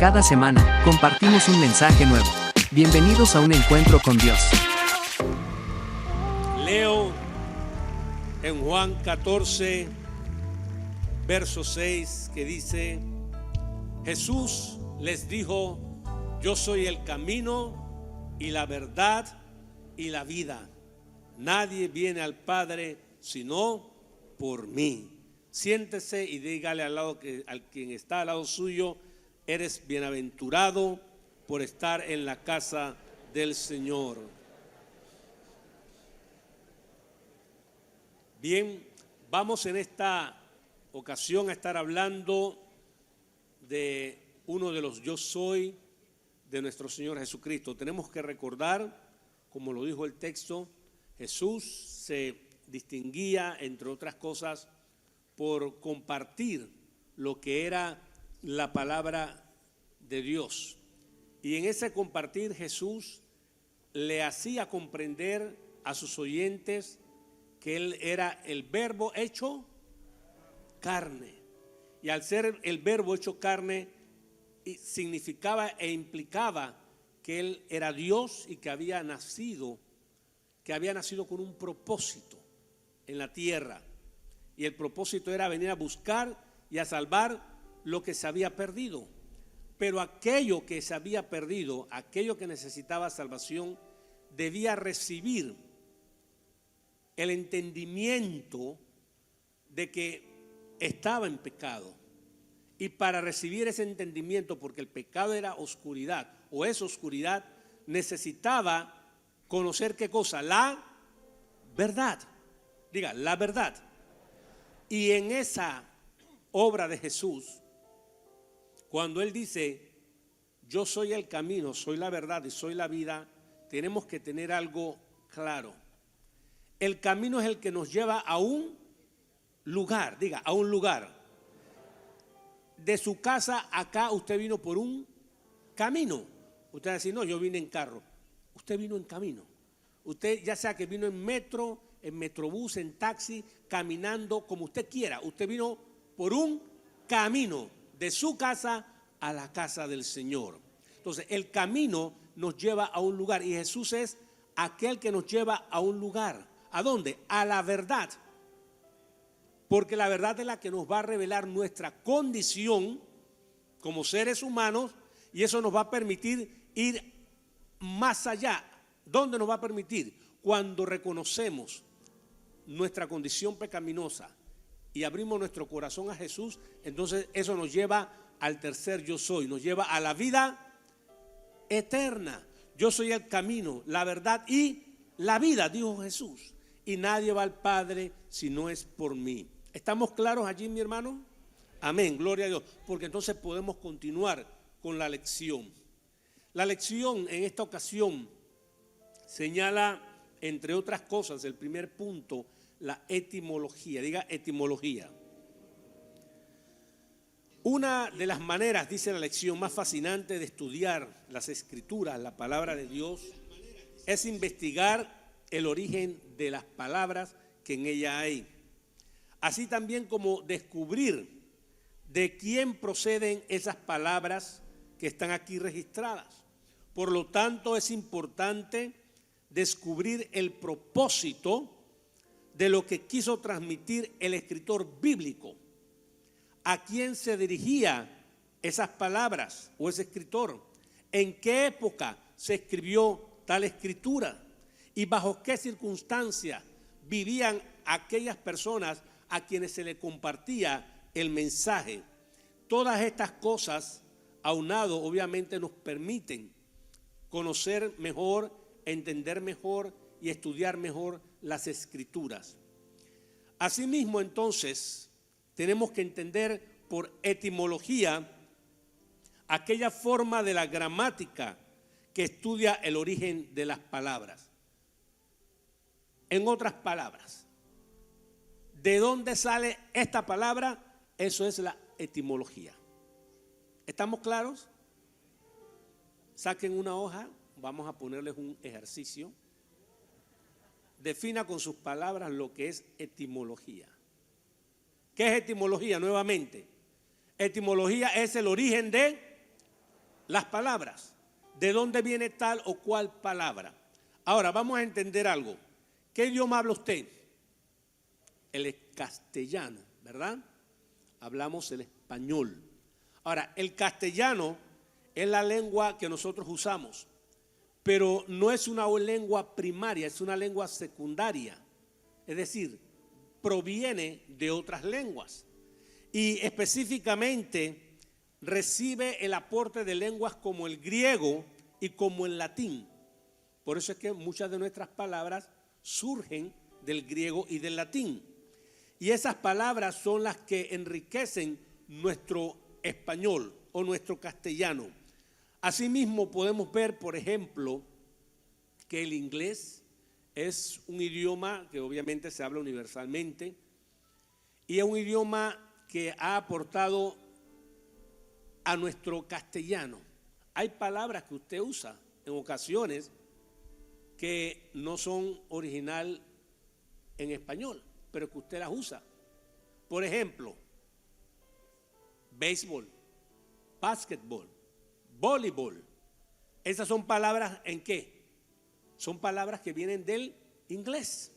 Cada semana, compartimos un mensaje nuevo. Bienvenidos a un encuentro con Dios. Leo en Juan 14, verso 6, que dice: Jesús les dijo: yo soy el camino y la verdad y la vida. Nadie viene al Padre sino por mí. Siéntese y dígale al quien está al lado suyo: eres bienaventurado por estar en la casa del Señor. Bien, vamos en esta ocasión a estar hablando de uno de los yo soy de nuestro Señor Jesucristo. Tenemos que recordar, como lo dijo el texto, Jesús se distinguía, entre otras cosas, por compartir lo que era la palabra de Dios. Y en ese compartir Jesús le hacía comprender a sus oyentes que Él era el Verbo hecho carne. Y al ser el Verbo hecho carne, significaba e implicaba que Él era Dios y que había nacido con un propósito en la tierra. Y el propósito era venir a buscar y a salvar lo que se había perdido. Pero aquello que se había perdido, aquello que necesitaba salvación, debía recibir el entendimiento de que estaba en pecado. Y para recibir ese entendimiento, porque el pecado era oscuridad o es oscuridad, necesitaba conocer ¿qué cosa? La verdad. Diga, la verdad. Y en esa obra de Jesús, cuando Él dice: yo soy el camino, soy la verdad y soy la vida, tenemos que tener algo claro. El camino es el que nos lleva a un lugar, diga, a un lugar. De su casa acá usted vino por un camino. Usted va a decir: no, yo vine en carro. Usted vino en camino. Usted, ya sea que vino en metro, en metrobús, en taxi, caminando, como usted quiera. Usted vino por un camino de su casa a la casa del Señor. Entonces, el camino nos lleva a un lugar y Jesús es aquel que nos lleva a un lugar. ¿A dónde? A la verdad. Porque la verdad es la que nos va a revelar nuestra condición como seres humanos y eso nos va a permitir ir más allá. ¿Dónde nos va a permitir? Cuando reconocemos nuestra condición pecaminosa y abrimos nuestro corazón a Jesús, entonces eso nos lleva al tercer yo soy, nos lleva a la vida eterna. Yo soy el camino, la verdad y la vida, dijo Jesús. Y nadie va al Padre si no es por mí. ¿Estamos claros allí, mi hermano? Amén, gloria a Dios. Porque entonces podemos continuar con la lección. La lección en esta ocasión señala, entre otras cosas, el primer punto, la etimología. Diga etimología. Una de las maneras, dice la lección, más fascinante de estudiar las Escrituras, la palabra de Dios, es investigar el origen de las palabras que en ella hay. Así también como descubrir de quién proceden esas palabras que están aquí registradas. Por lo tanto, es importante descubrir el propósito de lo que quiso transmitir el escritor bíblico. ¿A quién se dirigía esas palabras o ese escritor? ¿En qué época se escribió tal escritura? ¿Y bajo qué circunstancias vivían aquellas personas a quienes se le compartía el mensaje? Todas estas cosas, aunado, obviamente nos permiten conocer mejor, entender mejor y estudiar mejor las Escrituras. Asimismo, entonces, tenemos que entender por etimología aquella forma de la gramática que estudia el origen de las palabras. En otras palabras, ¿de dónde sale esta palabra? Eso es la etimología. ¿Estamos claros? Saquen una hoja, vamos a ponerles un ejercicio. Defina con sus palabras lo que es etimología. ¿Qué es etimología? Nuevamente, etimología es el origen de las palabras, de dónde viene tal o cual palabra. Ahora vamos a entender algo. ¿Qué idioma habla usted? El castellano, ¿verdad? Hablamos el español. Ahora, el castellano es la lengua que nosotros usamos, pero no es una lengua primaria, es una lengua secundaria. Es decir, proviene de otras lenguas y específicamente recibe el aporte de lenguas como el griego y como el latín. Por eso es que muchas de nuestras palabras surgen del griego y del latín. Y esas palabras son las que enriquecen nuestro español o nuestro castellano. Asimismo podemos ver, por ejemplo, que el inglés es un idioma que obviamente se habla universalmente y es un idioma que ha aportado a nuestro castellano. Hay palabras que usted usa en ocasiones que no son original en español, pero que usted las usa. Por ejemplo, béisbol, básquetbol, voleibol. Esas son palabras ¿en qué? Son palabras que vienen del inglés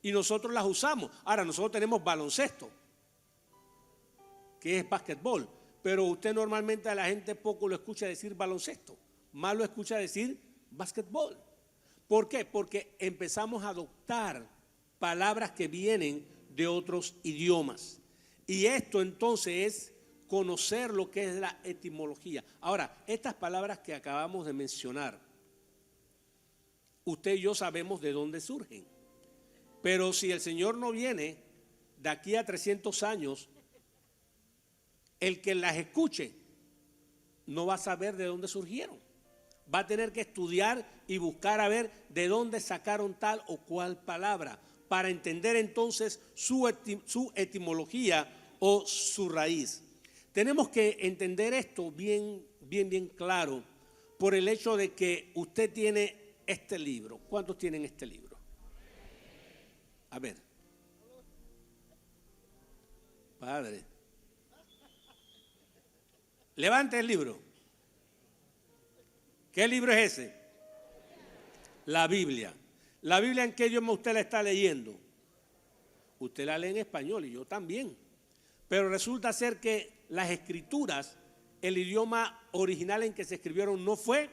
y nosotros las usamos. Ahora nosotros tenemos baloncesto, que es básquetbol, pero usted normalmente a la gente poco lo escucha decir baloncesto, más lo escucha decir básquetbol. ¿Por qué? Porque empezamos a adoptar palabras que vienen de otros idiomas. Y esto entonces es conocer lo que es la etimología. Ahora, estas palabras que acabamos de mencionar, usted y yo sabemos de dónde surgen. Pero si el Señor no viene de aquí a 300 años, el que las escuche no va a saber de dónde surgieron. Va a tener que estudiar y buscar a ver de dónde sacaron tal o cual palabra para entender entonces su etimología o su raíz. Tenemos que entender esto bien claro por el hecho de que usted tiene este libro. ¿Cuántos tienen este libro? A ver. Padre. Levante el libro. ¿Qué libro es ese? La Biblia. ¿La Biblia en qué idioma usted la está leyendo? Usted la lee en español y yo también. Pero resulta ser que las escrituras, el idioma original en que se escribieron no fue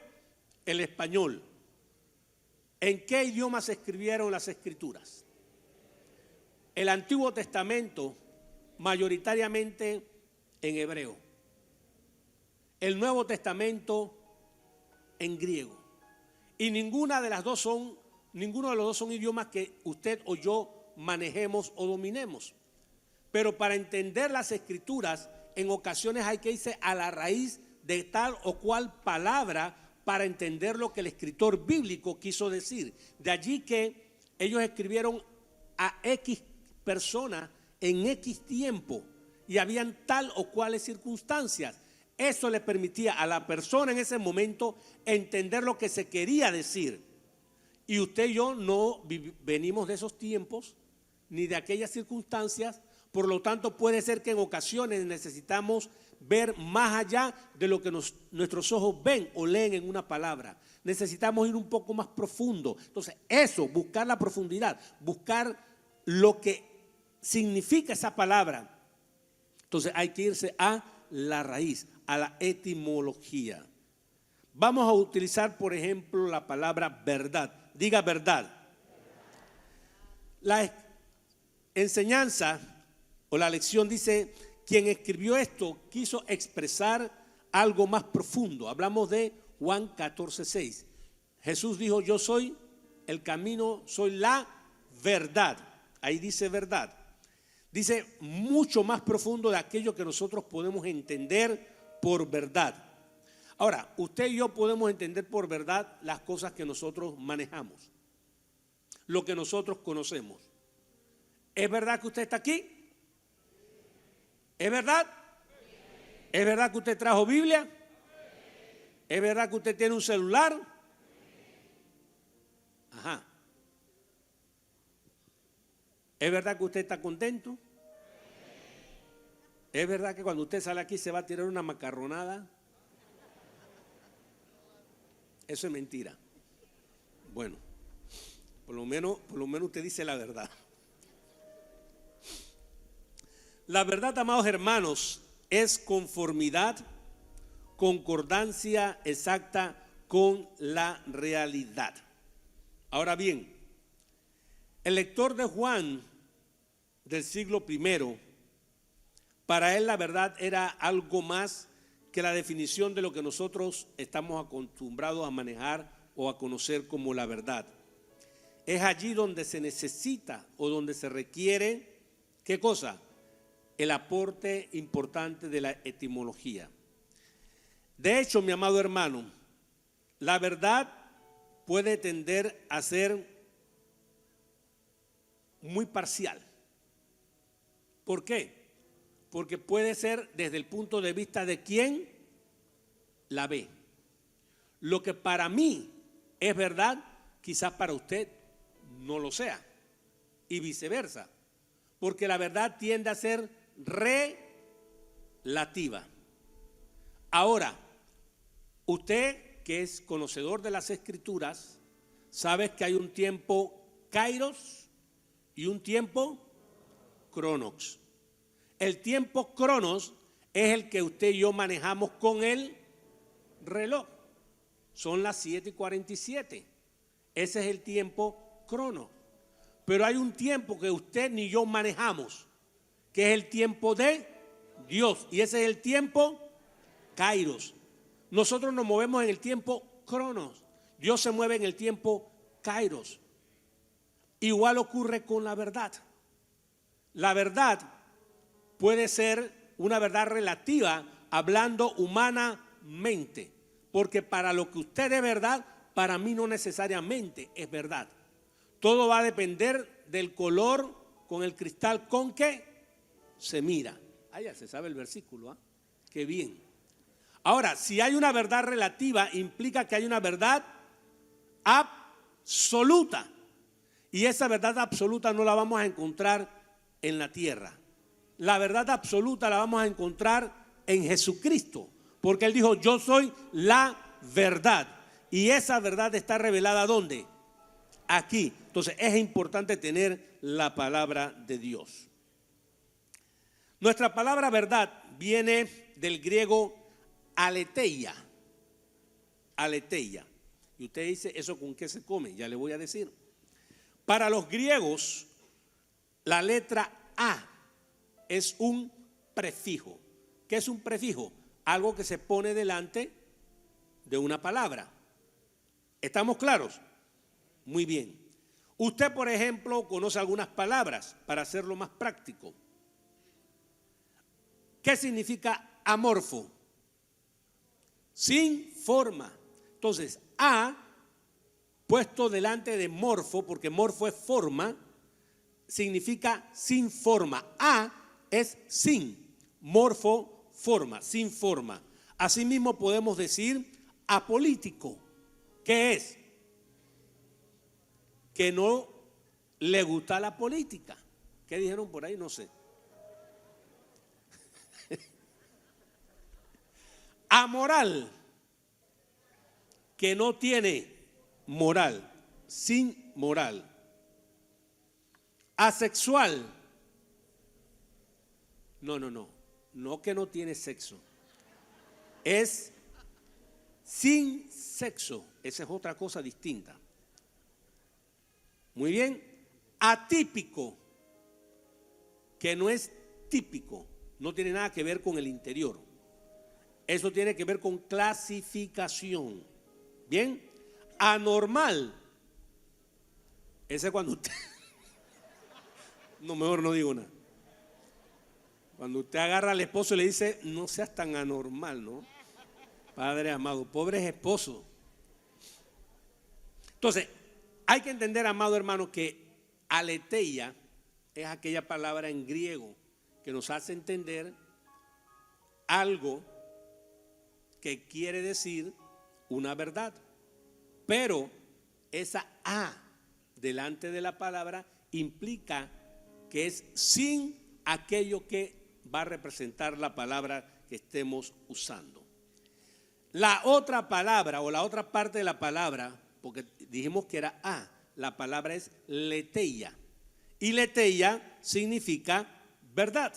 el español. ¿En qué idioma se escribieron las escrituras? El Antiguo Testamento mayoritariamente en hebreo. El Nuevo Testamento en griego. Y ninguno de los dos son idiomas que usted o yo manejemos o dominemos. Pero para entender las escrituras, en ocasiones hay que irse a la raíz de tal o cual palabra para entender lo que el escritor bíblico quiso decir. De allí que ellos escribieron a X persona en X tiempo y habían tal o cuales circunstancias. Eso le permitía a la persona en ese momento entender lo que se quería decir. Y usted y yo no venimos de esos tiempos ni de aquellas circunstancias. Por lo tanto, puede ser que en ocasiones necesitamos ver más allá de lo que nuestros ojos ven o leen en una palabra. Necesitamos ir un poco más profundo. Entonces, eso, buscar la profundidad, buscar lo que significa esa palabra. Entonces, hay que irse a la raíz, a la etimología. Vamos a utilizar, por ejemplo, la palabra verdad. Diga verdad. La enseñanza o la lección dice, quien escribió esto quiso expresar algo más profundo. Hablamos de Juan 14:6. Jesús dijo, yo soy el camino, soy la verdad. Ahí dice verdad. Dice mucho más profundo de aquello que nosotros podemos entender por verdad. Ahora, usted y yo podemos entender por verdad las cosas que nosotros manejamos, lo que nosotros conocemos. ¿Es verdad que usted está aquí? ¿Es verdad? ¿Es verdad que usted trajo Biblia? ¿Es verdad que usted tiene un celular? Ajá. ¿Es verdad que usted está contento? ¿Es verdad que cuando usted sale aquí se va a tirar una macarronada? Eso es mentira. Bueno, por lo menos usted dice la verdad. La verdad, amados hermanos, es conformidad, concordancia exacta con la realidad. Ahora bien, el lector de Juan del siglo I, para él la verdad era algo más que la definición de lo que nosotros estamos acostumbrados a manejar o a conocer como la verdad. Es allí donde se necesita o donde se requiere, ¿qué cosa? El aporte importante de la etimología. De hecho, mi amado hermano, la verdad puede tender a ser muy parcial. ¿Por qué? Porque puede ser desde el punto de vista de quien la ve. Lo que para mí es verdad, quizás para usted no lo sea. Y viceversa. Porque la verdad tiende a ser relativa. Ahora, usted que es conocedor de las Escrituras, sabe que hay un tiempo kairos y un tiempo cronos. El tiempo cronos es el que usted y yo manejamos con el reloj. Son las 7:47. Ese es el tiempo cronos. Pero hay un tiempo que usted ni yo manejamos, que es el tiempo de Dios. Y ese es el tiempo kairos. Nosotros nos movemos en el tiempo cronos. Dios se mueve en el tiempo kairos. Igual ocurre con la verdad. La verdad puede ser una verdad relativa, hablando humanamente, porque para lo que usted es verdad, para mí no necesariamente es verdad. Todo va a depender del color con el cristal con que se mira. Ah, ya se sabe el versículo, ¿ah? Qué bien. Ahora, si hay una verdad relativa, implica que hay una verdad absoluta. Y esa verdad absoluta no la vamos a encontrar en la tierra. La verdad absoluta la vamos a encontrar en Jesucristo, porque Él dijo: yo soy la verdad. Y esa verdad está revelada ¿dónde? Aquí. Entonces es importante tener la palabra de Dios. Nuestra palabra verdad viene del griego aletheia. Aletheia. Y usted dice: ¿eso con qué se come? Ya le voy a decir. Para los griegos, la letra A es un prefijo. ¿Qué es un prefijo? Algo que se pone delante de una palabra. ¿Estamos claros? Muy bien. Usted, por ejemplo, conoce algunas palabras para hacerlo más práctico. ¿Qué significa amorfo? Sin forma. Entonces, A, puesto delante de morfo, porque morfo es forma, significa sin forma. A es sin, morfo, forma, sin forma. Asimismo podemos decir apolítico. ¿Qué es? Que no le gusta la política. ¿Qué dijeron por ahí? No sé. Amoral, que no tiene moral, sin moral. Asexual, no que no tiene sexo, es sin sexo. Esa es otra cosa distinta. Muy bien. Atípico, que no es típico, no tiene nada que ver con el interior. Eso tiene que ver con clasificación. Bien. Anormal, ese es cuando usted no, mejor no digo nada. Cuando usted agarra al esposo y le dice: no seas tan anormal, ¿no? Padre amado, pobres esposos. Entonces, hay que entender, amado hermano, que aletheia es aquella palabra en griego que nos hace entender algo que quiere decir una verdad. Pero esa A delante de la palabra implica que es sin aquello que va a representar la palabra que estemos usando. la otra palabra o la otra parte de la palabra, porque dijimos que era a, la palabra es leteia. Y leteia significa verdad.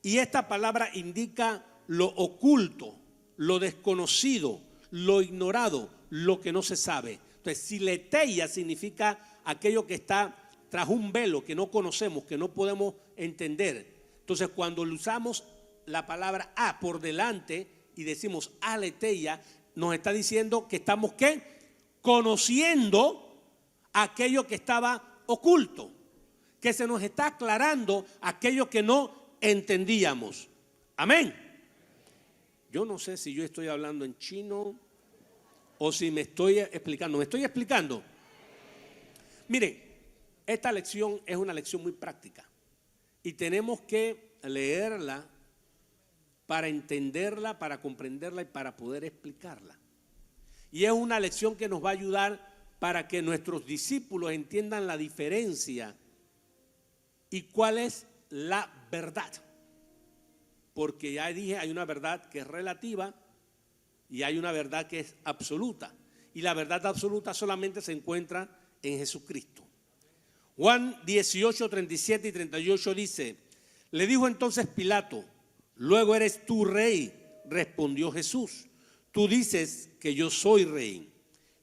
Y esta palabra indica lo oculto, lo desconocido, lo ignorado, lo que no se sabe. Entonces, si leteia significa aquello que está tras un velo, que no conocemos, que no podemos entender. Entonces, cuando usamos la palabra a por delante y decimos aleteia, nos está diciendo que estamos ¿qué? Conociendo aquello que estaba oculto, que se nos está aclarando aquello que no entendíamos. Amén. Yo no sé si yo estoy hablando en chino o si me estoy explicando. ¿Me estoy explicando? Miren, esta lección es una lección muy práctica y tenemos que leerla para entenderla, para comprenderla y para poder explicarla. Y es una lección que nos va a ayudar para que nuestros discípulos entiendan la diferencia y cuál es la verdad. Porque ya dije, hay una verdad que es relativa y hay una verdad que es absoluta. Y la verdad absoluta solamente se encuentra en Jesucristo. Juan 18, 37 y 38 dice: le dijo entonces Pilato: luego eres tú rey. Respondió Jesús: tú dices que yo soy rey.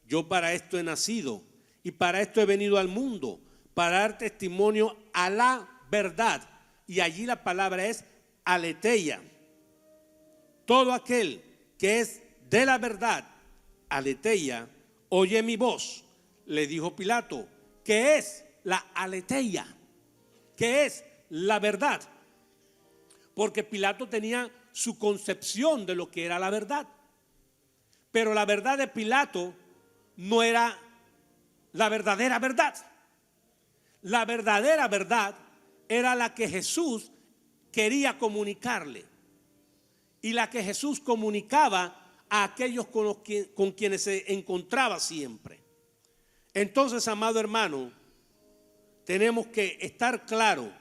Yo para esto he nacido y para esto he venido al mundo, para dar testimonio a la verdad. Y allí la palabra es aleteia. Todo aquel que es de la verdad, aleteia, oye mi voz. Le dijo Pilato: ¿qué es la aleteia? ¿Qué es la verdad? Porque Pilato tenía su concepción de lo que era la verdad. Pero la verdad de Pilato no era la verdadera verdad. La verdadera verdad era la que Jesús quería comunicarle y la que Jesús comunicaba a aquellos con quienes se encontraba siempre. Entonces, amado hermano, tenemos que estar claro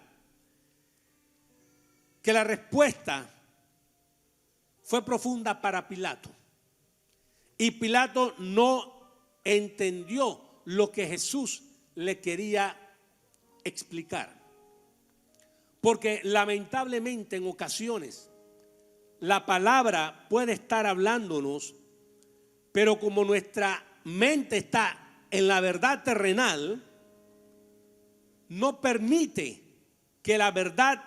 que la respuesta fue profunda para Pilato. Y Pilato no entendió lo que Jesús le quería explicar. Porque lamentablemente en ocasiones la palabra puede estar hablándonos, pero como nuestra mente está en la verdad terrenal, no permite que la verdad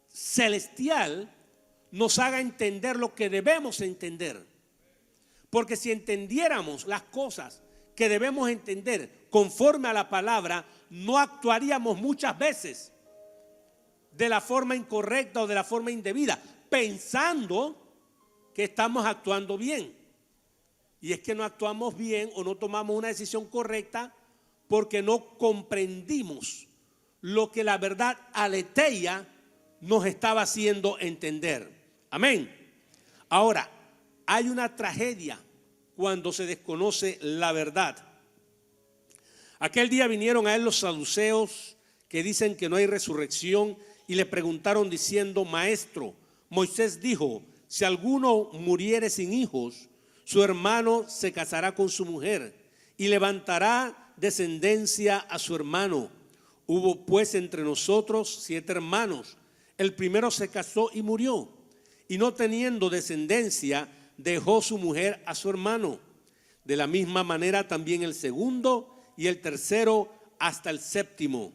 celestial nos haga entender lo que debemos entender. Porque si entendiéramos las cosas que debemos entender conforme a la palabra, no actuaríamos muchas veces de la forma incorrecta o de la forma indebida, pensando que estamos actuando bien. Y es que no actuamos bien o no tomamos una decisión correcta porque no comprendimos lo que la verdad aleteia nos estaba haciendo entender. Amén. Ahora, hay una tragedia cuando se desconoce la verdad. Aquel día vinieron a él los saduceos que dicen que no hay resurrección y le preguntaron diciendo: maestro, Moisés dijo: si alguno muriere sin hijos, su hermano se casará con su mujer y levantará descendencia a su hermano. Hubo pues entre nosotros 7 hermanos. El primero se casó y murió, y no teniendo descendencia, dejó su mujer a su hermano. De la misma manera también el segundo y el tercero hasta el séptimo.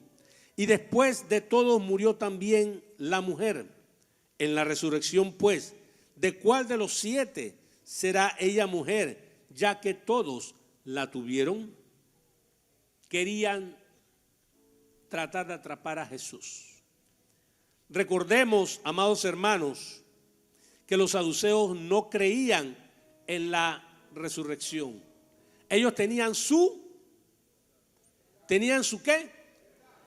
Y después de todos murió también la mujer. En la resurrección pues, ¿de cuál de los 7 será ella mujer, ya que todos la tuvieron? Querían tratar de atrapar a Jesús. Recordemos, amados hermanos, que los saduceos no creían en la resurrección. Ellos tenían su ¿qué?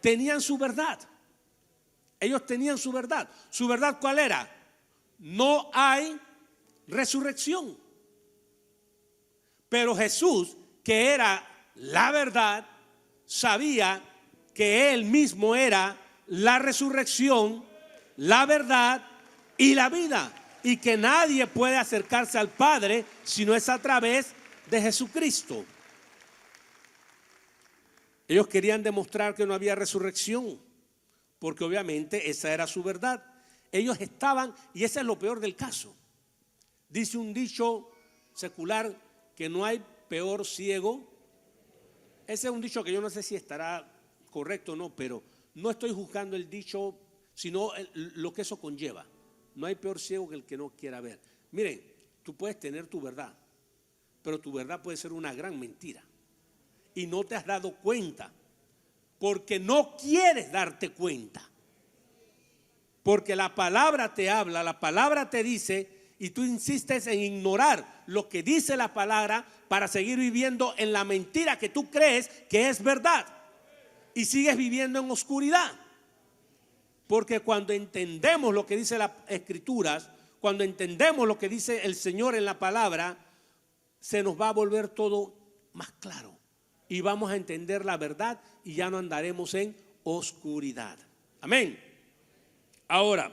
Tenían su verdad. Ellos tenían su verdad. ¿Su verdad cuál era? No hay resurrección. Pero Jesús, que era la verdad, sabía que Él mismo era la resurrección, la verdad y la vida. y que nadie puede acercarse al Padre si no es a través de Jesucristo. Ellos querían demostrar que no había resurrección, porque obviamente esa era su verdad. Ellos estaban, y ese es lo peor del caso. Dice un dicho secular que no hay peor ciego. Ese es un dicho que yo no sé si estará correcto o no, pero no estoy juzgando el dicho, sino lo que eso conlleva. No hay peor ciego que el que no quiera ver. Miren, tú puedes tener tu verdad, pero tu verdad puede ser una gran mentira. Y no te has dado cuenta, porque no quieres darte cuenta. Porque la palabra te habla, la palabra te dice, y tú insistes en ignorar lo que dice la palabra para seguir viviendo en la mentira que tú crees que es verdad. Y sigues viviendo en oscuridad. Porque cuando entendemos lo que dice las Escrituras, cuando entendemos lo que dice el Señor en la palabra, se nos va a volver todo más claro. Y vamos a entender la verdad y ya no andaremos en oscuridad. Amén. Ahora,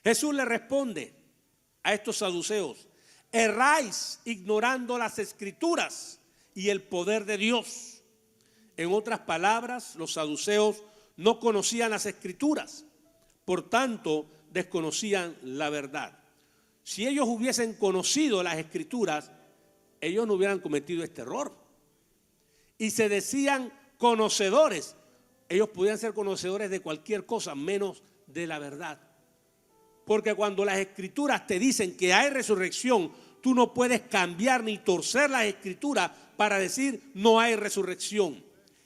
Jesús le responde a estos saduceos: erráis ignorando las Escrituras y el poder de Dios. En otras palabras, los saduceos no conocían las Escrituras, por tanto desconocían la verdad. Si ellos hubiesen conocido las Escrituras, ellos no hubieran cometido este error. Y se decían conocedores. Ellos podían ser conocedores de cualquier cosa menos de la verdad. Porque cuando las Escrituras te dicen que hay resurrección, tú no puedes cambiar ni torcer las Escrituras para decir no hay resurrección.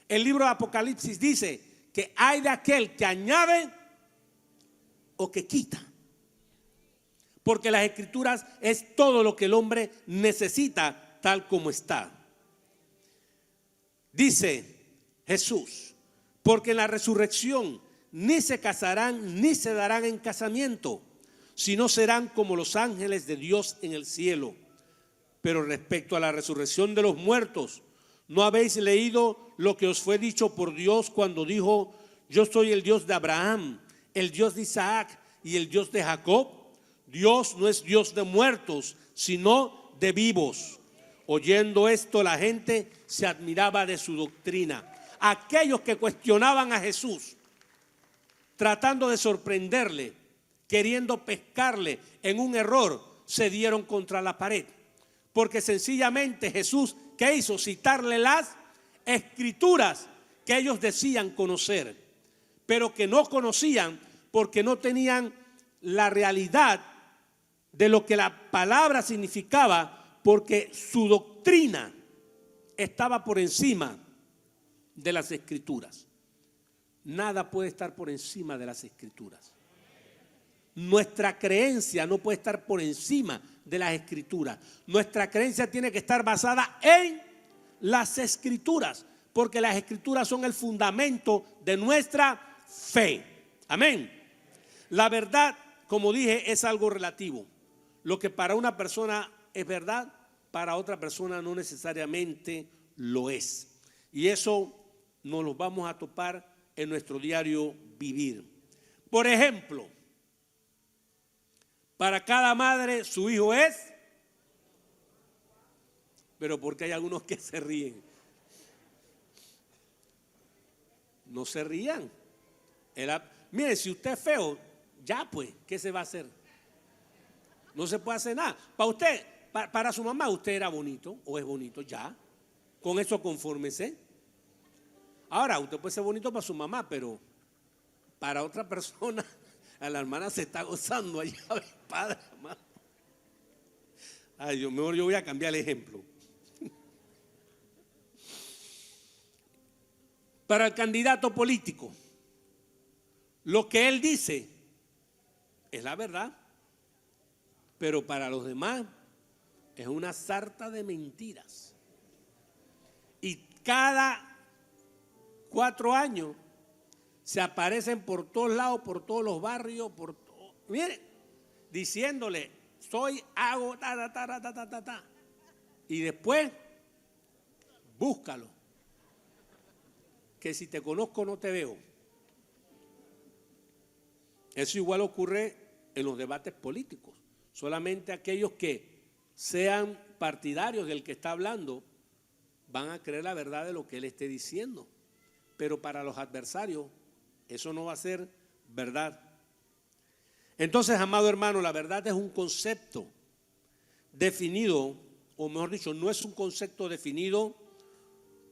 El libro de Apocalipsis dice que hay de aquel que añade o que quita. Porque las Escrituras es todo lo que el hombre necesita tal como está. Dice Jesús: porque en la resurrección ni se casarán ni se darán en casamiento, sino serán como los ángeles de Dios en el cielo. Pero respecto a la resurrección de los muertos, ¿no habéis leído lo que os fue dicho por Dios cuando dijo: yo soy el Dios de Abraham, el Dios de Isaac y el Dios de Jacob? Dios no es Dios de muertos, sino de vivos. Oyendo esto, la gente se admiraba de su doctrina. Aquellos que cuestionaban a Jesús, tratando de sorprenderle, queriendo pescarle en un error, se dieron contra la pared. Porque sencillamente Jesús, ¿qué hizo? Citarle las Escrituras que ellos decían conocer, pero que no conocían porque no tenían la realidad de lo que la palabra significaba, porque su doctrina estaba por encima de las Escrituras. Nada puede estar por encima de las Escrituras. Nuestra creencia no puede estar por encima de las Escrituras. Nuestra creencia tiene que estar basada en las Escrituras, porque las Escrituras son el fundamento de nuestra fe. Amén. La verdad, como dije, es algo relativo. Lo que para una persona es verdad, para otra persona no necesariamente lo es. Y eso nos lo vamos a topar en nuestro diario vivir. Por ejemplo, para cada madre su hijo es, pero porque hay algunos que se ríen. No se rían. Miren, si usted es feo, ya pues, ¿qué se va a hacer? No se puede hacer nada. Para usted, para su mamá, usted era bonito o es bonito, ya. Con eso confórmese. Ahora, usted puede ser bonito para su mamá, pero para otra persona, a la hermana se está gozando allá, padre, hermano. Ay, Dios, mejor yo voy a cambiar el ejemplo. Para el candidato político, lo que él dice es la verdad, pero para los demás es una sarta de mentiras. Y cada 4 años se aparecen por todos lados, por todos los barrios, mire, diciéndole: hago ta. Y después, búscalo. Que si te conozco no te veo. Eso igual ocurre en los debates políticos. Solamente aquellos que sean partidarios del que está hablando van a creer la verdad de lo que él esté diciendo. Pero para los adversarios eso no va a ser verdad. Entonces, amado hermano, la verdad es un concepto definido, o mejor dicho, no es un concepto definido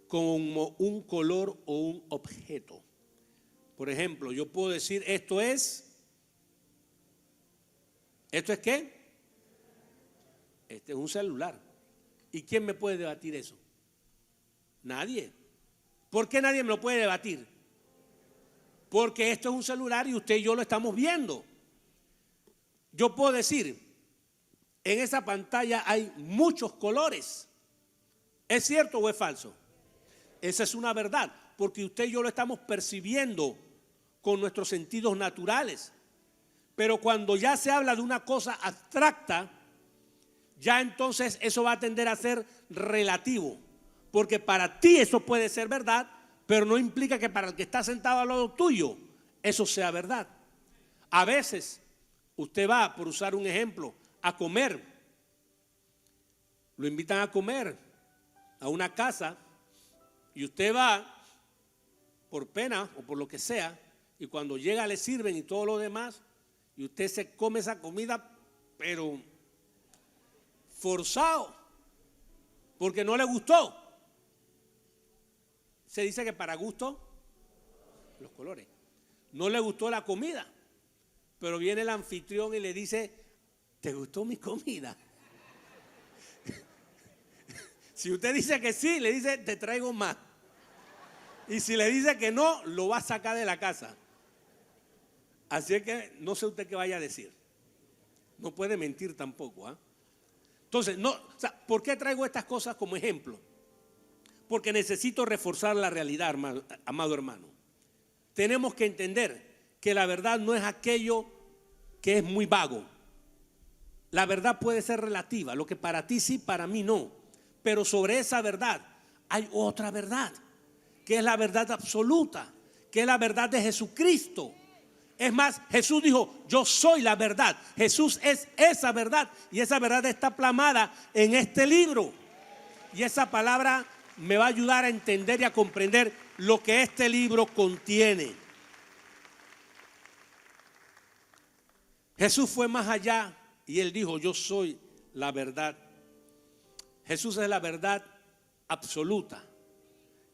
como un color o un objeto. Por ejemplo, yo puedo decir ¿esto es qué? Este es un celular. ¿Y quién me puede debatir eso? Nadie. ¿Por qué nadie me lo puede debatir? Porque esto es un celular y usted y yo lo estamos viendo. Yo puedo decir, en esa pantalla hay muchos colores. ¿Es cierto o es falso? Esa es una verdad, porque usted y yo lo estamos percibiendo con nuestros sentidos naturales. Pero cuando ya se habla de una cosa abstracta, ya entonces eso va a tender a ser relativo. Porque para ti eso puede ser verdad, pero no implica que para el que está sentado al lado tuyo eso sea verdad. A veces usted va, por usar un ejemplo, a comer. Lo invitan a comer a una casa y usted va por pena o por lo que sea, y cuando llega le sirven y todo lo demás, y usted se come esa comida, pero forzado, porque no le gustó. Se dice que para gusto, los colores. No le gustó la comida, pero viene el anfitrión y le dice, ¿te gustó mi comida? Si usted dice que sí, le dice, te traigo más. Y si le dice que no, lo va a sacar de la casa. Así es que no sé usted qué vaya a decir. No puede mentir tampoco, ¿eh? Entonces, ¿por qué traigo estas cosas como ejemplo? Porque necesito reforzar la realidad, amado hermano. Tenemos que entender que la verdad no es aquello que es muy vago. La verdad puede ser relativa, lo que para ti sí, para mí no. Pero sobre esa verdad hay otra verdad, que es la verdad absoluta, que es la verdad de Jesucristo. Es más, Jesús dijo, yo soy la verdad. Jesús es esa verdad, y esa verdad está plasmada en este libro. Y esa palabra me va a ayudar a entender y a comprender lo que este libro contiene. Jesús fue más allá y él dijo, yo soy la verdad. Jesús es la verdad absoluta,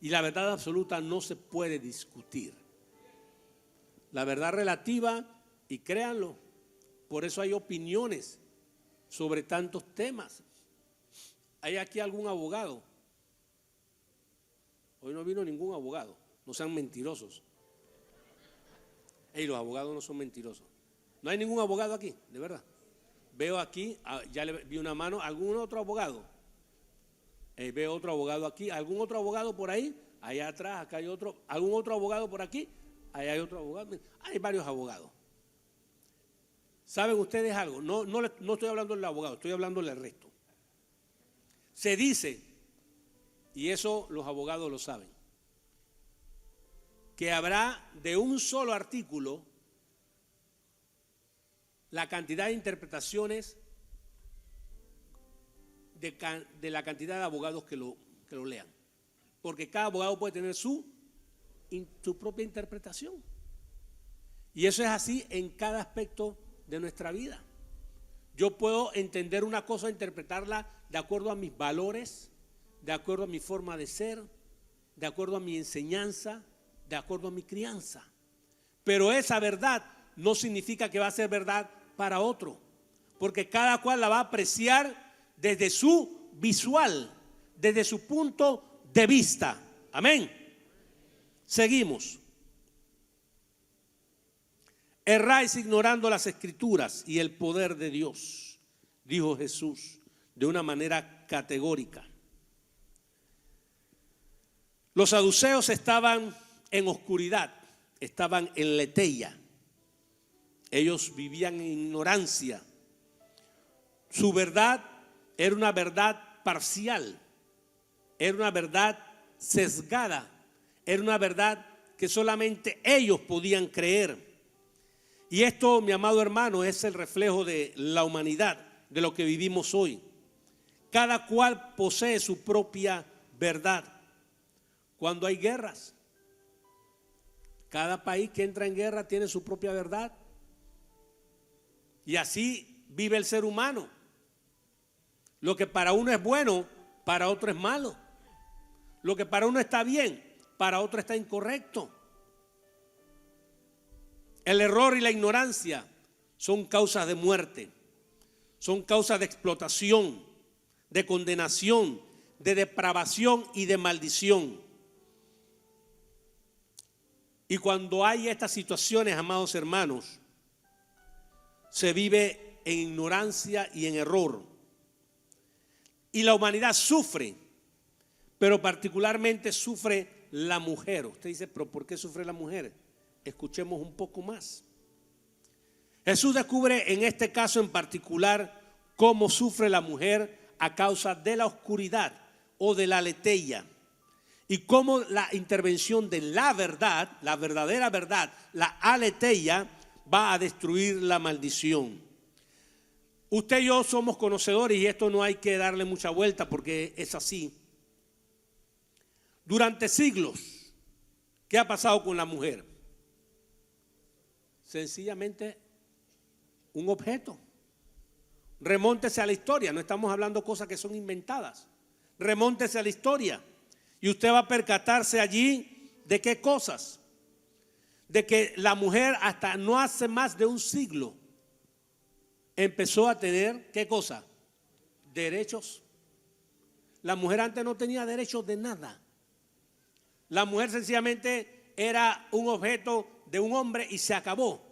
y la verdad absoluta no se puede discutir. La verdad relativa, y créanlo, por eso hay opiniones sobre tantos temas. ¿Hay aquí algún abogado? Hoy no vino ningún abogado, no sean mentirosos. Los abogados no son mentirosos. No hay ningún abogado aquí, de verdad. Veo aquí, ya le vi una mano, ¿algún otro abogado? Veo otro abogado aquí, ¿algún otro abogado por ahí? Allá atrás, acá hay otro. ¿Algún otro abogado por aquí? Allá hay otro abogado. Hay varios abogados. ¿Saben ustedes algo? No estoy hablando del abogado, estoy hablando del resto. Se dice, y eso los abogados lo saben, que habrá de un solo artículo la cantidad de interpretaciones de la cantidad de abogados que lo lean. Porque cada abogado puede tener su propia interpretación. Y eso es así en cada aspecto de nuestra vida. Yo puedo entender una cosa, interpretarla de acuerdo a mis valores, de acuerdo a mi forma de ser, de acuerdo a mi enseñanza, de acuerdo a mi crianza. Pero esa verdad no significa que va a ser verdad para otro, porque cada cual la va a apreciar desde su visual, desde su punto de vista. Amén. Seguimos. Erráis ignorando las Escrituras y el poder de Dios, dijo Jesús de una manera categórica. Los saduceos estaban en oscuridad, estaban en leteia. Ellos vivían en ignorancia. Su verdad era una verdad parcial, era una verdad sesgada, era una verdad que solamente ellos podían creer. Y esto, mi amado hermano, es el reflejo de la humanidad, de lo que vivimos hoy. Cada cual posee su propia verdad. Cuando hay guerras, cada país que entra en guerra tiene su propia verdad. Y así vive el ser humano. Lo que para uno es bueno, para otro es malo. Lo que para uno está bien, para otro está incorrecto. El error y la ignorancia son causas de muerte, son causas de explotación, de condenación, de depravación y de maldición. Y cuando hay estas situaciones, amados hermanos, se vive en ignorancia y en error. Y la humanidad sufre, pero particularmente sufre la mujer. Usted dice, pero ¿por qué sufre la mujer? Escuchemos un poco más. Jesús descubre en este caso en particular cómo sufre la mujer a causa de la oscuridad o de la aletheia, y cómo la intervención de la verdad, la verdadera verdad, la aletheia, va a destruir la maldición. Usted y yo somos conocedores y esto no hay que darle mucha vuelta porque es así. Durante siglos, ¿qué ha pasado con la mujer? Sencillamente un objeto. Remóntese a la historia, no estamos hablando cosas que son inventadas. Remóntese a la historia y usted va a percatarse allí de qué cosas. De que la mujer hasta no hace más de un siglo empezó a tener, ¿qué cosa? Derechos. La mujer antes no tenía derechos de nada. La mujer sencillamente era un objeto de un hombre y se acabó.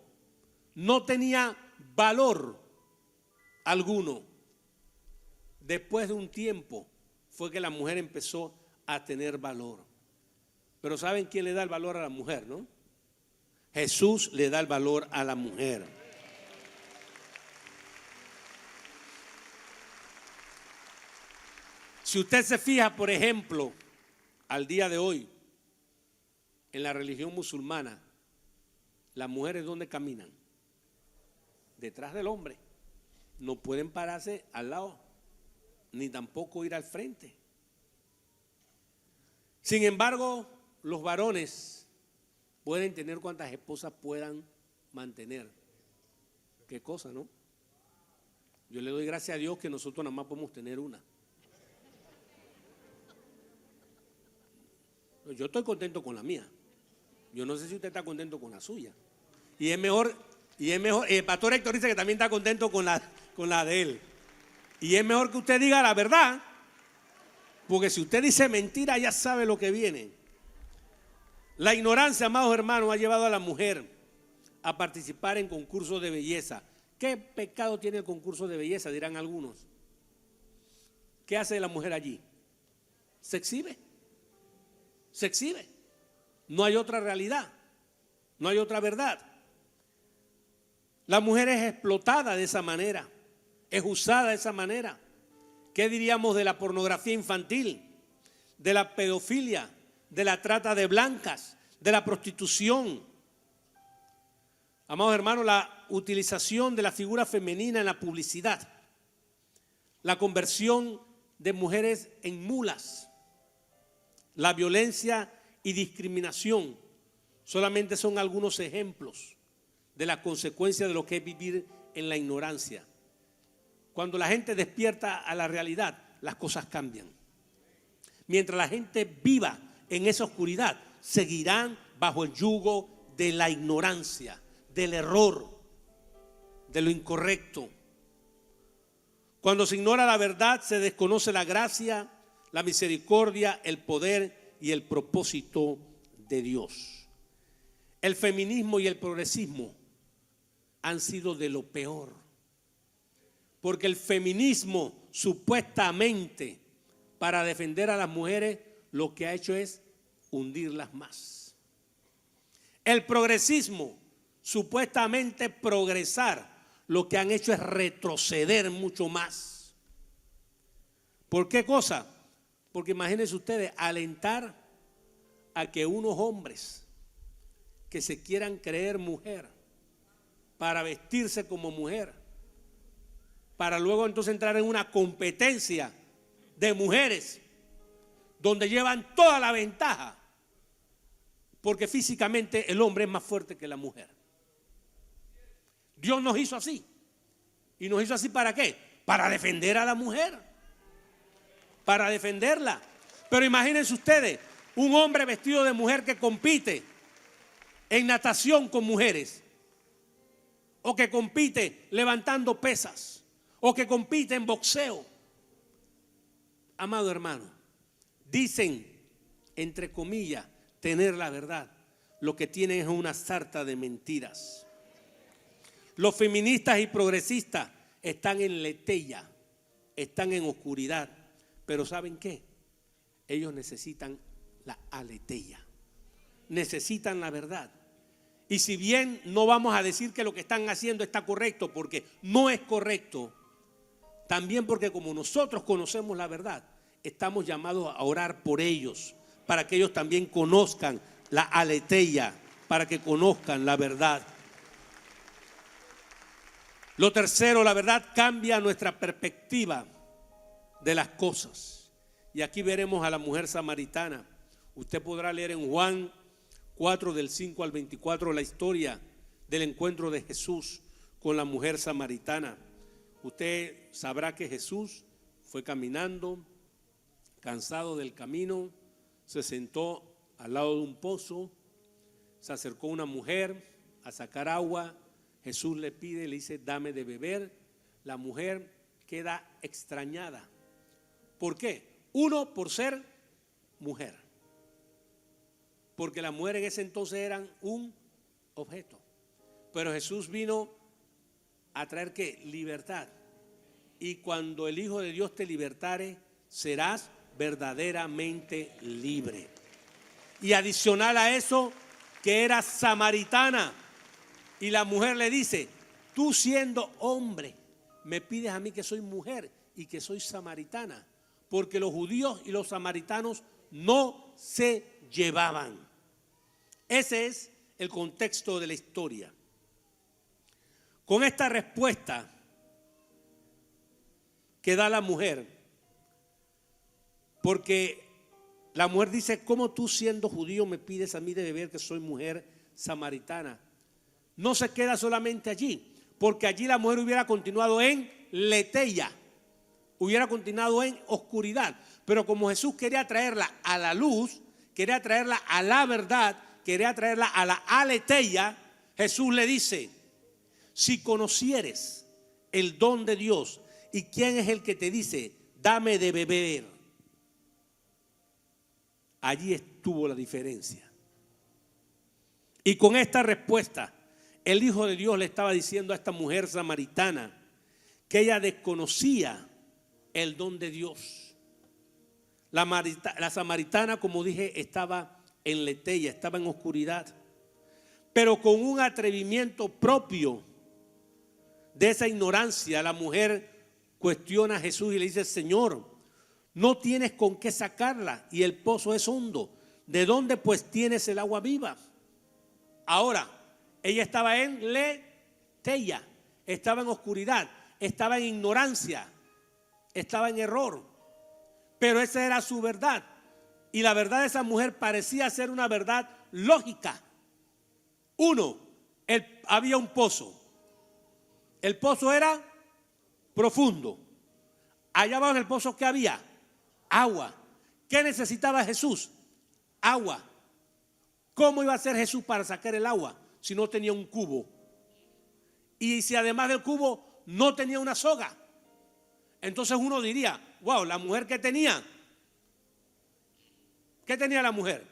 No tenía valor alguno. Después de un tiempo fue que la mujer empezó a tener valor. Pero ¿saben quién le da el valor a la mujer, no? Jesús le da el valor a la mujer. Si usted se fija, por ejemplo, al día de hoy, en la religión musulmana, las mujeres ¿dónde caminan? Detrás del hombre. No pueden pararse al lado, ni tampoco ir al frente. Sin embargo, los varones pueden tener cuantas esposas puedan mantener. Qué cosa, ¿no? Yo le doy gracias a Dios que nosotros nada más podemos tener una. Yo estoy contento con la mía. Yo no sé si usted está contento con la suya. Y es mejor, el pastor Héctor dice que también está contento con la de él. Y es mejor que usted diga la verdad, porque si usted dice mentira ya sabe lo que viene. La ignorancia, amados hermanos, ha llevado a la mujer a participar en concursos de belleza. ¿Qué pecado tiene el concurso de belleza? Dirán algunos. ¿Qué hace la mujer allí? Se exhibe. Se exhibe. No hay otra realidad. No hay otra verdad. La mujer es explotada de esa manera. Es usada de esa manera. ¿Qué diríamos de la pornografía infantil? De la pedofilia, de la trata de blancas, de la prostitución. Amados hermanos, la utilización de la figura femenina en la publicidad, la conversión de mujeres en mulas, la violencia y discriminación, solamente son algunos ejemplos de las consecuencias de lo que es vivir en la ignorancia. Cuando la gente despierta a la realidad, las cosas cambian. Mientras la gente viva en esa oscuridad, seguirán bajo el yugo de la ignorancia, del error, de lo incorrecto. Cuando se ignora la verdad, se desconoce la gracia, la misericordia, el poder y el propósito de Dios. El feminismo y el progresismo han sido de lo peor, porque el feminismo supuestamente para defender a las mujeres lo que ha hecho es hundirlas más. El progresismo supuestamente progresar, lo que han hecho es retroceder mucho más. ¿Por qué cosa? Porque imagínense ustedes, alentar a que unos hombres que se quieran creer mujer para vestirse como mujer, para luego entonces entrar en una competencia de mujeres donde llevan toda la ventaja, porque físicamente el hombre es más fuerte que la mujer. Dios nos hizo así. ¿Y nos hizo así para qué? Para defender a la mujer, para defenderla. Pero imagínense ustedes, un hombre vestido de mujer que compite en natación con mujeres, o que compite levantando pesas, o que compite en boxeo. Amado hermano, dicen, entre comillas, tener la verdad. Lo que tienen es una sarta de mentiras. Los feministas y progresistas están en letella, están en oscuridad. Pero ¿saben qué? Ellos necesitan la aletheia, necesitan la verdad. Y si bien no vamos a decir que lo que están haciendo está correcto, porque no es correcto, también porque como nosotros conocemos la verdad, estamos llamados a orar por ellos, para que ellos también conozcan la aletheia, para que conozcan la verdad. Lo tercero, la verdad cambia nuestra perspectiva de las cosas. Y aquí veremos a la mujer samaritana. Usted podrá leer en Juan 4 del 5 al 24 la historia del encuentro de Jesús con la mujer samaritana. Usted sabrá que Jesús fue caminando, cansado del camino, se sentó al lado de un pozo, se acercó una mujer a sacar agua. Jesús le pide, le dice, dame de beber. La mujer queda extrañada. ¿Por qué? Uno, por ser mujer. Porque las mujeres en ese entonces eran un objeto. Pero Jesús vino a traer ¿qué? Libertad. Y cuando el Hijo de Dios te libertare, serás verdaderamente libre. Y adicional a eso, que era samaritana. Y la mujer le dice, tú siendo hombre, me pides a mí que soy mujer y que soy samaritana. Porque los judíos y los samaritanos no se llevaban. Ese es el contexto de la historia. Con esta respuesta que da la mujer, porque la mujer dice, ¿cómo tú siendo judío me pides a mí de beber que soy mujer samaritana? No se queda solamente allí, porque allí la mujer hubiera continuado en letella, hubiera continuado en oscuridad. Pero como Jesús quería traerla a la luz, quería traerla a la verdad, quería traerla a la aletheia, Jesús le dice, si conocieres el don de Dios y quién es el que te dice, dame de beber. Allí estuvo la diferencia. Y con esta respuesta, el Hijo de Dios le estaba diciendo a esta mujer samaritana que ella desconocía el don de Dios. La samaritana, como dije, estaba en letella, estaba en oscuridad, pero con un atrevimiento propio de esa ignorancia, la mujer cuestiona a Jesús y le dice, Señor, no tienes con qué sacarla y el pozo es hondo. ¿De dónde pues tienes el agua viva? Ahora, ella estaba en letella, estaba en oscuridad, estaba en ignorancia, estaba en error. Pero esa era su verdad. Y la verdad de esa mujer parecía ser una verdad lógica. Uno, había un pozo. El pozo era profundo. Allá abajo en el pozo, ¿qué había? Agua. ¿Qué necesitaba Jesús? Agua. ¿Cómo iba a hacer Jesús para sacar el agua si no tenía un cubo? Y si además del cubo no tenía una soga. Entonces uno diría, wow, la mujer que tenía. ¿Qué tenía la mujer?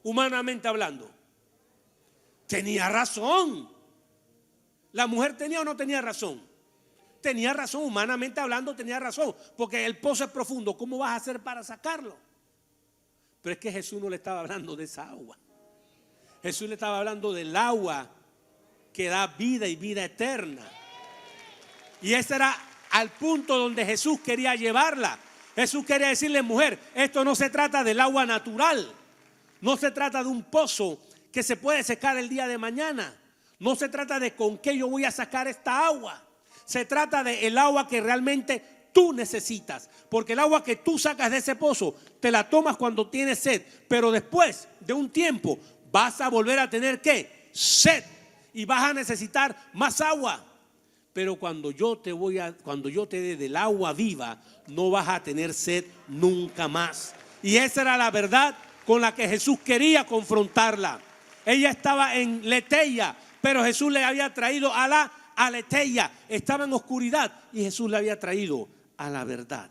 Humanamente hablando. Tenía razón. ¿La mujer tenía o no tenía razón? Tenía razón, humanamente hablando tenía razón. Porque el pozo es profundo, ¿cómo vas a hacer para sacarlo? Pero es que Jesús no le estaba hablando de esa agua. Jesús le estaba hablando del agua que da vida y vida eterna. Y ese era al punto donde Jesús quería llevarla. Jesús quería decirle, mujer, esto no se trata del agua natural. No se trata de un pozo que se puede secar el día de mañana. No se trata de con qué yo voy a sacar esta agua. Se trata de el agua que realmente tú necesitas. Porque el agua que tú sacas de ese pozo, te la tomas cuando tienes sed. Pero después de un tiempo vas a volver a tener ¿qué? Sed. Y vas a necesitar más agua. Pero cuando yo te dé del agua viva, no vas a tener sed nunca más. Y esa era la verdad con la que Jesús quería confrontarla. Ella estaba en Leteia, pero Jesús le había traído a la aletheia. Estaba en oscuridad y Jesús le había traído a la verdad.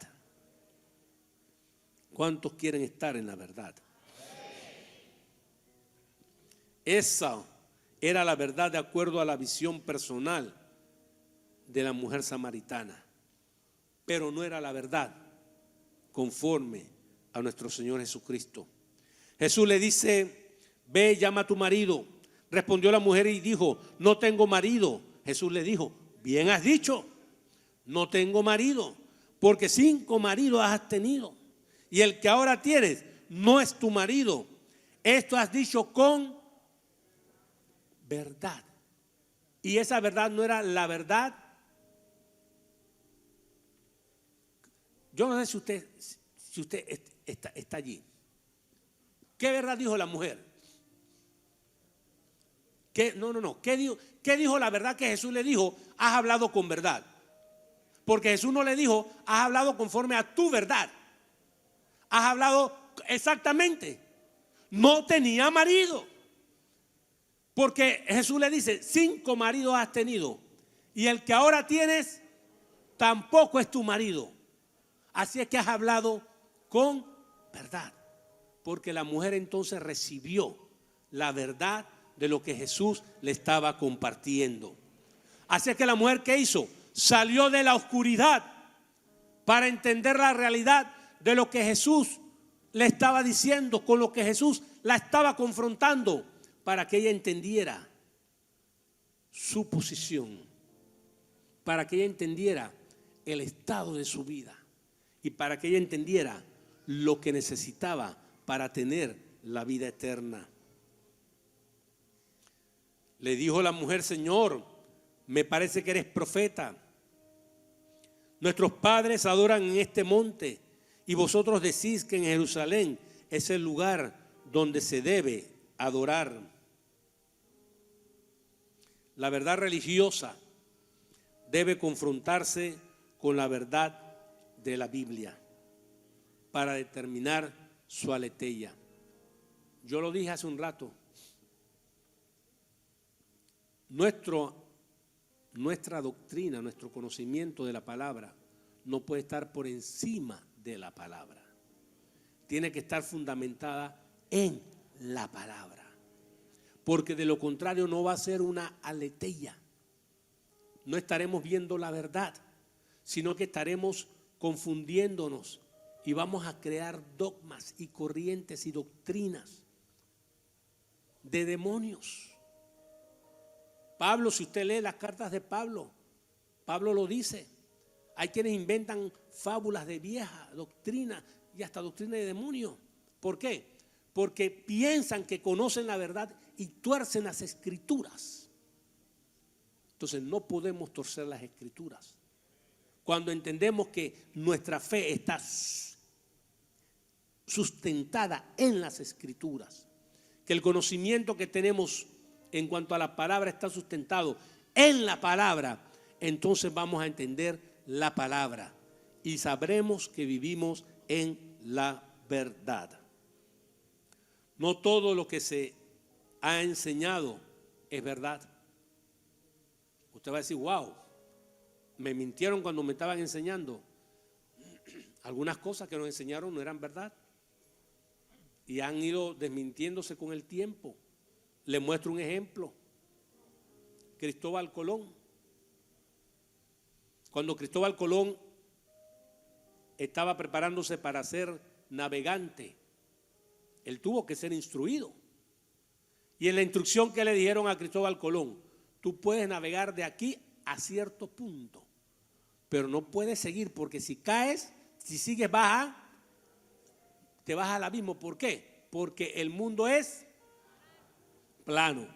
¿Cuántos quieren estar en la verdad? Esa era la verdad de acuerdo a la visión personal de la mujer samaritana, pero no era la verdad conforme a nuestro Señor Jesucristo. Jesús le dice: ve, llama a tu marido. Respondió la mujer y dijo: no tengo marido. Jesús le dijo: bien has dicho, no tengo marido, porque 5 maridos has tenido, y el que ahora tienes no es tu marido. Esto has dicho con verdad. Y esa verdad no era la verdad. Yo no sé si usted está allí. ¿Qué verdad dijo la mujer? ¿Qué dijo la verdad que Jesús le dijo? Has hablado con verdad. Porque Jesús no le dijo: has hablado conforme a tu verdad. Has hablado exactamente. No tenía marido. Porque Jesús le dice: 5 maridos has tenido, y el que ahora tienes tampoco es tu marido. Así es que has hablado con verdad. Porque la mujer entonces recibió la verdad de lo que Jesús le estaba compartiendo. Así es que la mujer, ¿qué hizo? Salió de la oscuridad para entender la realidad de lo que Jesús le estaba diciendo, con lo que Jesús la estaba confrontando, para que ella entendiera su posición, para que ella entendiera el estado de su vida y para que ella entendiera lo que necesitaba para tener la vida eterna. Le dijo la mujer: Señor, me parece que eres profeta. Nuestros padres adoran en este monte y vosotros decís que en Jerusalén es el lugar donde se debe adorar. La verdad religiosa debe confrontarse con la verdad de la Biblia para determinar su aletheia. Yo lo dije hace un rato. Nuestra doctrina, nuestro conocimiento de la palabra no puede estar por encima de la palabra. Tiene que estar fundamentada en la palabra. Porque de lo contrario no va a ser una aletheia. No estaremos viendo la verdad, sino que estaremos confundiéndonos y vamos a crear dogmas y corrientes y doctrinas de demonios. Pablo, si usted lee las cartas de Pablo, Pablo lo dice. Hay quienes inventan fábulas de vieja doctrina y hasta doctrina de demonios. ¿Por qué? Porque piensan que conocen la verdad y tuercen las escrituras. Entonces no podemos torcer las escrituras. Cuando entendemos que nuestra fe está sustentada en las escrituras, que el conocimiento que tenemos en cuanto a la palabra está sustentado en la palabra, entonces vamos a entender la palabra y sabremos que vivimos en la verdad. No todo lo que se ha enseñado es verdad. Usted va a decir: wow, me mintieron cuando me estaban enseñando. Algunas cosas que nos enseñaron no eran verdad y han ido desmintiéndose con el tiempo. Le muestro un ejemplo. Cristóbal Colón. Cuando Cristóbal Colón estaba preparándose para ser navegante, él tuvo que ser instruido. Y en la instrucción que le dijeron a Cristóbal Colón: tú puedes navegar de aquí a cierto punto, pero no puedes seguir, porque si caes, si sigues te vas al abismo. ¿Por qué? Porque el mundo es plano.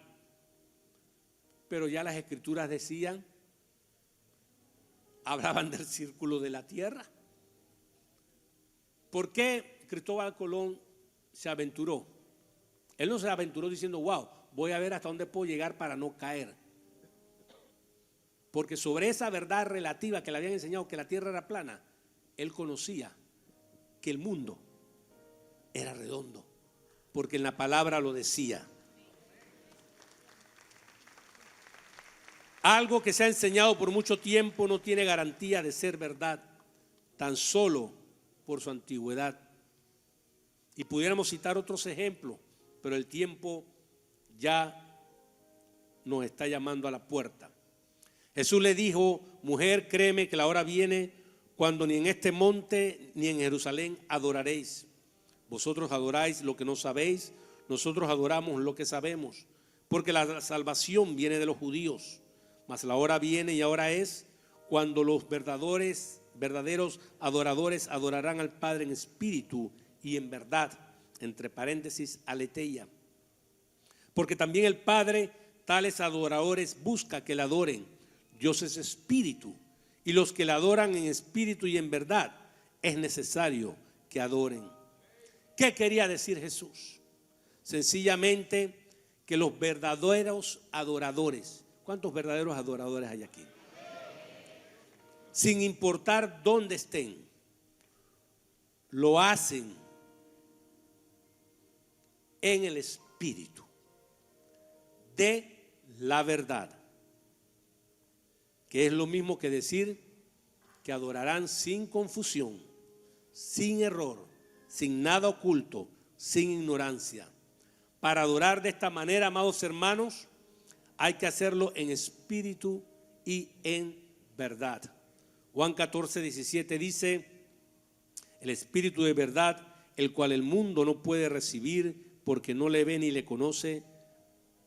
pero ya las escrituras decían, hablaban del círculo de la tierra. ¿Por qué Cristóbal Colón se aventuró? Él no se aventuró diciendo, wow, voy a ver hasta dónde puedo llegar para no caer. Porque sobre esa verdad relativa que le habían enseñado, que la tierra era plana, él conocía que el mundo era redondo, porque en la palabra lo decía. Algo que se ha enseñado por mucho tiempo no tiene garantía de ser verdad, tan solo por su antigüedad. Y pudiéramos citar otros ejemplos, pero el tiempo ya nos está llamando a la puerta. Jesús le dijo, mujer, créeme que la hora viene cuando ni en este monte ni en Jerusalén adoraréis. Vosotros adoráis lo que no sabéis, nosotros adoramos lo que sabemos, porque la salvación viene de los judíos. Mas la hora viene y ahora es cuando los verdaderos adoradores adorarán al Padre en espíritu y en verdad, entre paréntesis, aletheia. Porque también el Padre tales adoradores busca que le adoren. Dios es espíritu, y los que le adoran en espíritu y en verdad es necesario que adoren. ¿Qué quería decir Jesús? Sencillamente que los verdaderos adoradores, ¿cuántos verdaderos adoradores hay aquí? Sin importar dónde estén, lo hacen en el espíritu de la verdad, que es lo mismo que decir que adorarán sin confusión, sin error, sin nada oculto, sin ignorancia. Para adorar de esta manera, amados hermanos, hay que hacerlo en espíritu y en verdad. Juan 14:17 dice, el espíritu de verdad, el cual el mundo no puede recibir porque no le ve ni le conoce,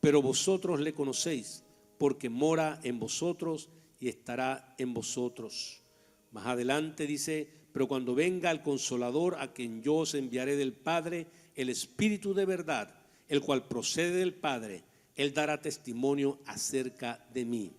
pero vosotros le conocéis porque mora en vosotros y estará en vosotros. Más adelante dice, pero cuando venga el Consolador, a quien yo os enviaré del Padre, el Espíritu de verdad, el cual procede del Padre, Él dará testimonio acerca de mí.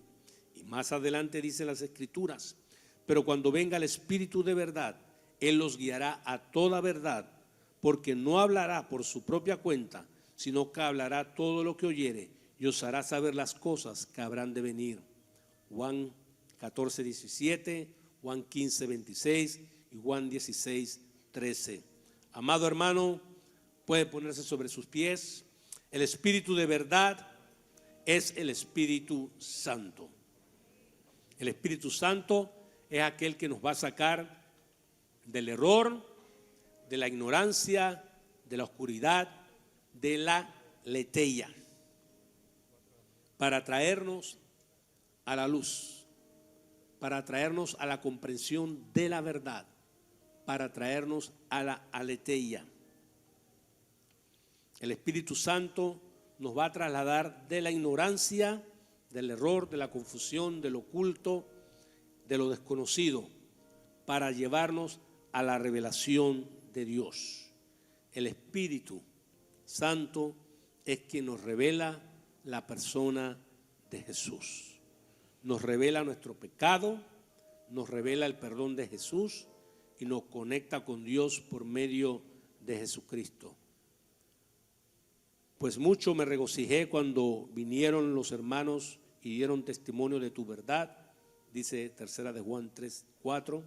Y más adelante dice las Escrituras, pero cuando venga el Espíritu de verdad, Él los guiará a toda verdad, porque no hablará por su propia cuenta, sino que hablará todo lo que oyere y os hará saber las cosas que habrán de venir. Juan 14:17, Juan 15:26 y Juan 16:13. Amado hermano, puede ponerse sobre sus pies. El Espíritu de verdad es el Espíritu Santo. El Espíritu Santo es aquel que nos va a sacar del error, de la ignorancia, de la oscuridad, de la aletheia, para traernos a la luz, para traernos a la comprensión de la verdad, para traernos a la aletheia. El Espíritu Santo nos va a trasladar de la ignorancia, del error, de la confusión, del oculto, de lo desconocido, para llevarnos a la revelación de Dios. El Espíritu Santo es quien nos revela la persona de Jesús. Nos revela nuestro pecado, nos revela el perdón de Jesús y nos conecta con Dios por medio de Jesucristo. Pues mucho me regocijé cuando vinieron los hermanos y dieron testimonio de tu verdad, dice tercera de Juan 3:4,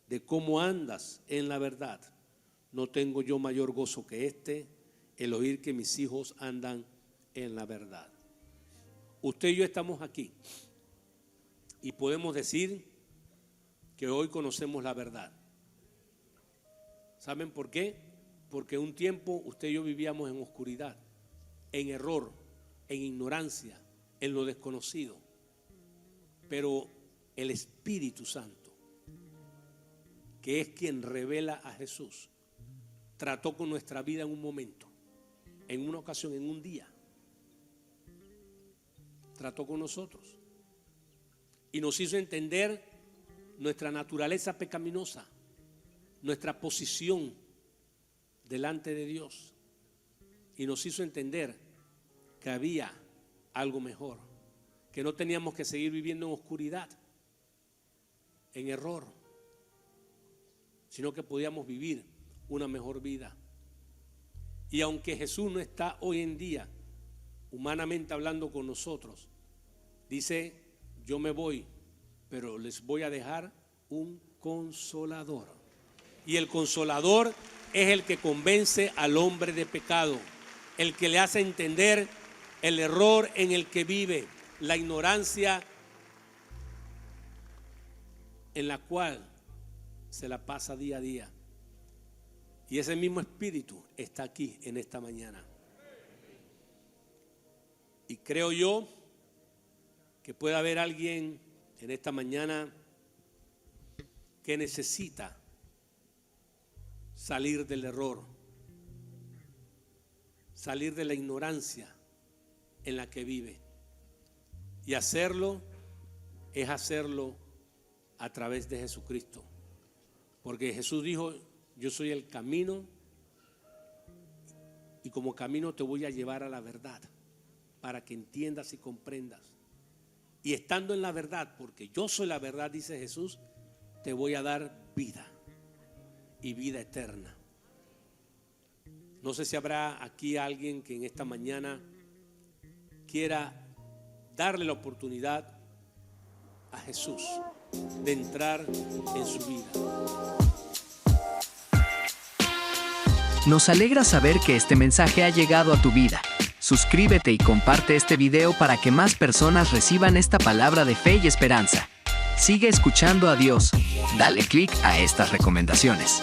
de cómo andas en la verdad. No tengo yo mayor gozo que este, el oír que mis hijos andan en la verdad. Usted y yo estamos aquí y podemos decir que hoy conocemos la verdad. ¿Saben por qué? Porque un tiempo usted y yo vivíamos en oscuridad, en error, en ignorancia, en lo desconocido. Pero el Espíritu Santo, que es quien revela a Jesús, trató con nuestra vida en un momento, en una ocasión, en un día. Trató con nosotros y nos hizo entender nuestra naturaleza pecaminosa, nuestra posición delante de Dios, y nos hizo entender que había algo mejor, que no teníamos que seguir viviendo en oscuridad, en error, sino que podíamos vivir una mejor vida. Y aunque Jesús no está hoy en día, humanamente hablando con nosotros, dice: yo me voy, pero les voy a dejar un consolador. Y el consolador es el que convence al hombre de pecado, el que le hace entender el error en el que vive, la ignorancia en la cual se la pasa día a día. Y ese mismo espíritu está aquí en esta mañana. Y creo yo que puede haber alguien en esta mañana que necesita salir del error, salir de la ignorancia en la que vive. Y hacerlo es hacerlo a través de Jesucristo. Porque Jesús dijo: yo soy el camino, y como camino te voy a llevar a la verdad, para que entiendas y comprendas. Y estando en la verdad, porque yo soy la verdad, dice Jesús, te voy a dar vida y vida eterna. No sé si habrá aquí alguien que en esta mañana quiera darle la oportunidad a Jesús de entrar en su vida. Nos alegra saber que este mensaje ha llegado a tu vida. Suscríbete y comparte este video para que más personas reciban esta palabra de fe y esperanza. Sigue escuchando a Dios. Dale clic a estas recomendaciones.